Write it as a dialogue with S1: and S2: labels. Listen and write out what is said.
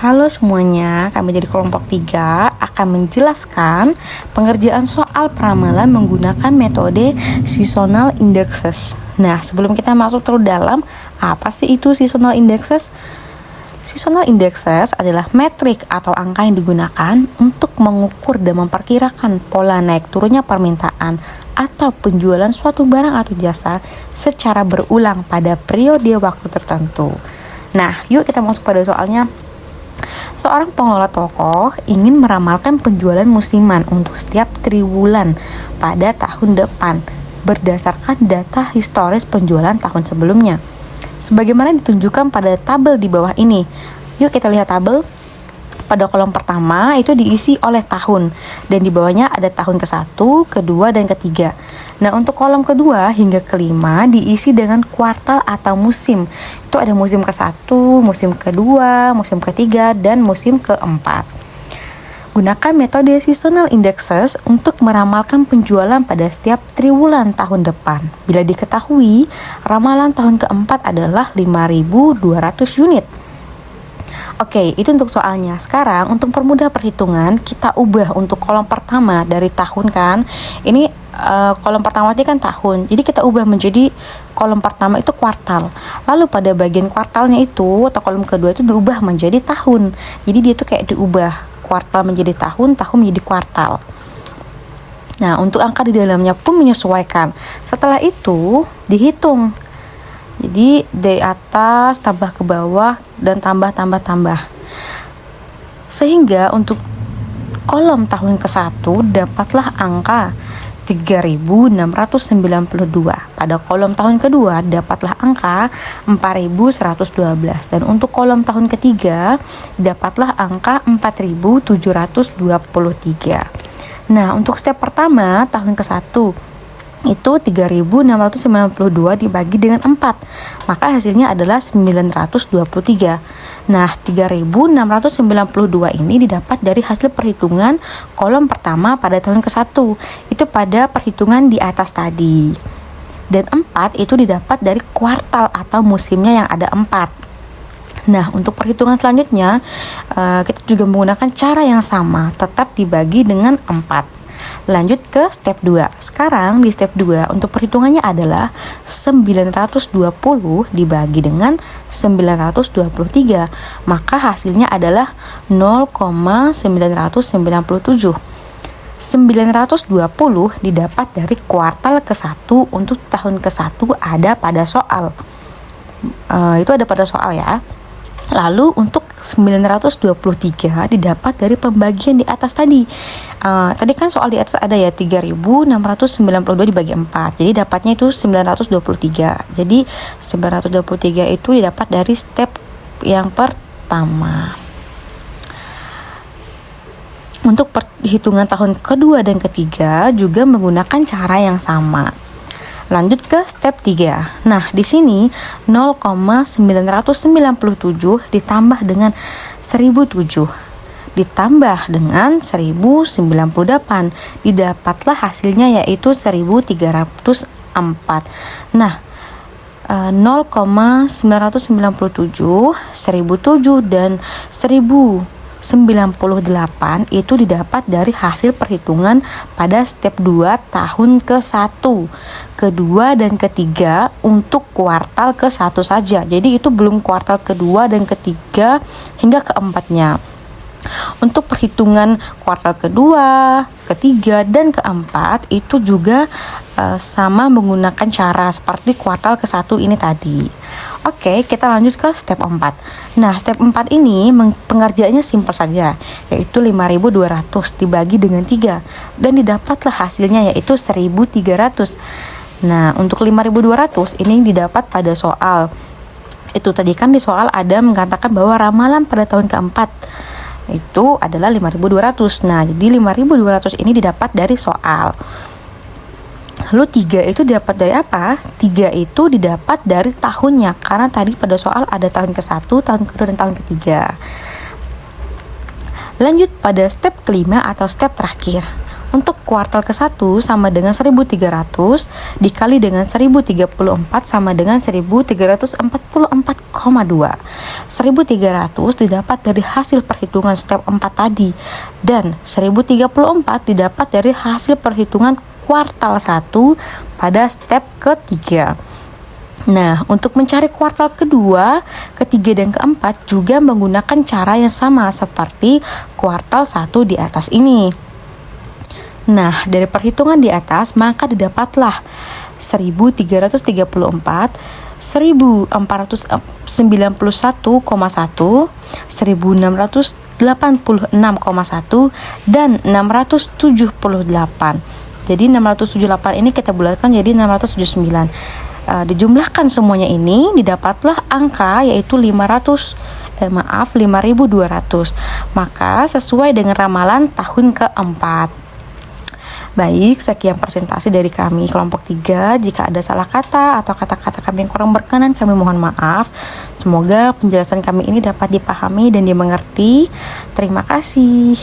S1: Halo semuanya, kami dari kelompok 3 akan menjelaskan pengerjaan soal ramalan menggunakan metode seasonal indexes. Nah, sebelum kita masuk terlalu dalam, apa sih itu seasonal indexes? Seasonal indexes adalah metrik atau angka yang digunakan untuk mengukur dan memperkirakan pola naik turunnya permintaan atau penjualan suatu barang atau jasa secara berulang pada periode waktu tertentu. Nah, yuk kita masuk pada soalnya. Seorang pengelola toko ingin meramalkan penjualan musiman untuk setiap triwulan pada tahun depan berdasarkan data historis penjualan tahun sebelumnya. Sebagaimana ditunjukkan pada tabel di bawah ini. Yuk kita lihat tabel. Pada kolom pertama itu diisi oleh tahun dan di bawahnya ada tahun ke-1, kedua, dan ketiga. Nah, untuk kolom kedua hingga kelima diisi dengan kuartal atau musim. Itu ada musim ke-1, musim kedua, musim ketiga, dan musim ke-4. Gunakan metode seasonal indexes untuk meramalkan penjualan pada setiap triwulan tahun depan. Bila diketahui, ramalan tahun ke-4 adalah 5.200 unit. Oke, itu untuk soalnya. Sekarang untuk permudah perhitungan, kita ubah untuk kolom pertama dari tahun kan. Ini kolom pertama ini kan tahun. Jadi kita ubah menjadi kolom pertama itu kuartal. Lalu pada bagian kuartalnya itu atau kolom kedua itu diubah menjadi tahun. Jadi dia itu kayak diubah kuartal menjadi tahun, tahun menjadi kuartal. Nah, untuk angka di dalamnya pun menyesuaikan. Setelah itu dihitung. Jadi dari atas tambah ke bawah dan tambah. Sehingga untuk kolom tahun ke-1 dapatlah angka 3.692. Pada kolom tahun kedua dapatlah angka 4.112. Dan untuk kolom tahun ketiga dapatlah angka 4.723. Nah, untuk step pertama tahun ke-1 itu 3.692 dibagi dengan 4, maka hasilnya adalah 923. Nah, 3.692 ini didapat dari hasil perhitungan kolom pertama pada tahun ke-1, itu pada perhitungan di atas tadi. Dan 4 itu didapat dari kuartal atau musimnya yang ada 4. Nah, untuk perhitungan selanjutnya kita juga menggunakan cara yang sama, tetap dibagi dengan 4. Lanjut ke step 2. Sekarang di step 2 untuk perhitungannya adalah 920 dibagi dengan 923. Maka hasilnya adalah 0,997. 920 didapat dari kuartal ke-1 untuk tahun ke-1 ada pada soal. Itu ada pada soal ya. Lalu untuk 923 didapat dari pembagian di atas tadi. Tadi kan soal di atas ada ya 3.692 dibagi 4. Jadi dapatnya itu 923. Jadi 923 itu didapat dari step yang pertama. Untuk perhitungan tahun kedua dan ketiga juga menggunakan cara yang sama. Lanjut ke step 3. Nah, di sini 0,997 ditambah dengan 1007 ditambah dengan 1098 didapatlah hasilnya yaitu 1304. Nah, 0,997, 1007 dan 1098 itu didapat dari hasil perhitungan pada step 2 tahun ke-1, kedua, dan ketiga untuk kuartal ke-1 saja. Jadi itu belum kuartal kedua dan ketiga hingga keempatnya. Untuk perhitungan kuartal kedua, ketiga, dan keempat itu juga sama menggunakan cara seperti kuartal ke-1 ini tadi. Oke, kita lanjut ke step 4. Nah, step 4 ini pengerjaannya simpel saja, yaitu 5.200 dibagi dengan 3 dan didapatlah hasilnya yaitu 1.300. Nah, untuk 5.200 ini didapat pada soal. Itu tadi kan di soal ada mengatakan bahwa ramalan pada tahun ke-4 itu adalah 5.200. Nah, jadi 5.200 ini didapat dari soal. Lalu 3 itu didapat dari apa? 3 itu didapat dari tahunnya, karena tadi pada soal ada tahun ke-1, tahun kedua, dan tahun ketiga. Lanjut pada step kelima atau step terakhir. Untuk kuartal ke-1 sama dengan 1.300 dikali dengan 1.034 sama dengan 1.344,5. 1300 didapat dari hasil perhitungan step 4 tadi, dan 1034 didapat dari hasil perhitungan kuartal 1 pada step ketiga. Nah, untuk mencari kuartal kedua, ketiga, dan keempat juga menggunakan cara yang sama seperti kuartal 1 di atas ini. Nah, dari perhitungan di atas maka didapatlah 1334, 1491,1, 1686,1, dan 678. Jadi 678 ini kita bulatkan jadi 679. Dijumlahkan semuanya ini didapatlah angka yaitu 5.200. Maka sesuai dengan ramalan tahun keempat. Baik, sekian presentasi dari kami kelompok 3. Jika ada salah kata atau kata-kata kami yang kurang berkenan, kami mohon maaf. Semoga penjelasan kami ini dapat dipahami dan dimengerti. Terima kasih.